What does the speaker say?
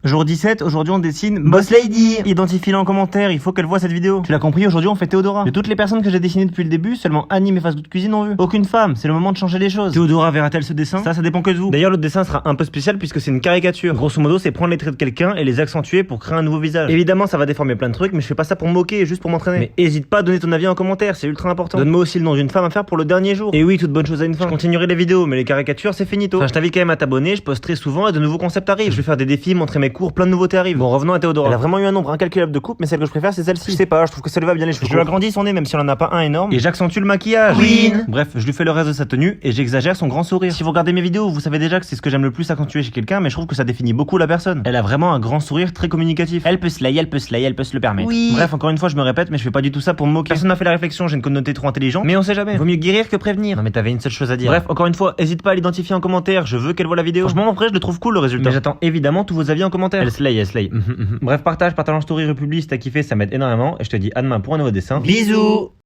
Jour 17, aujourd'hui on dessine Boss Lady. Identifie-la en commentaire, il faut qu'elle voit cette vidéo. Tu l'as compris, aujourd'hui on fait Théodora. De toutes les personnes que j'ai dessinées depuis le début, seulement Annie et Fast Food Cuisine ont vu. Aucune femme, c'est le moment de changer les choses. Théodora verra-t-elle ce dessin? Ça dépend que de vous. D'ailleurs, le dessin sera un peu spécial puisque c'est une caricature. Grosso modo, c'est prendre les traits de quelqu'un et les accentuer pour créer un nouveau visage. Évidemment, ça va déformer plein de trucs, mais je fais pas ça pour me moquer, juste pour m'entraîner. Mais hésite pas à donner ton avis en commentaire, c'est ultra important. Donne-moi aussi le nom d'une femme à faire pour le dernier jour. Et oui, toute bonne chose a une fin. Je continuerai les vidéos, mais les caricatures, c'est finito. Enfin, je t'invite quand même à t'abonner, je poste très souvent et de nouveaux concepts arrivent. Je vais faire des défis, montrer mes cours, plein de nouveautés arrivent. Bon, revenons à Théodora. Elle a vraiment eu un nombre incalculable de coupes, mais celle que je préfère, c'est celle-ci. Je sais pas, je trouve que ça lui va bien les cheveux. Je lui agrandis son nez, même si on en a pas un énorme. Et j'accentue le maquillage. Queen. Bref, je lui fais le reste de sa tenue et j'exagère son grand sourire. Si vous regardez mes vidéos, vous savez déjà que c'est ce que j'aime le plus accentuer chez quelqu'un, mais je trouve que ça définit beaucoup la personne. Elle a vraiment un grand sourire très communicatif. Elle peut se le permettre. Oui. Bref, encore une fois, je me répète, mais je fais pas du tout ça pour me moquer. Personne m'a fait la réflexion, j'ai une communauté trop intelligente, mais on sait jamais. Vaut mieux guérir que prévenir. Non mais t'avais une seule chose à dire. Bref, encore une fois, hésite pas à l'identifier en commentaire, je veux qu'elle voit la vidéo. Franchement, en vrai, je le trouve cool le résultat. Mais j'attends évidemment tous vos avis en commentaire. Elle slay. Bref, partage en story, republie si t'as kiffé, ça m'aide énormément. Et je te dis à demain pour un nouveau dessin. Bisous.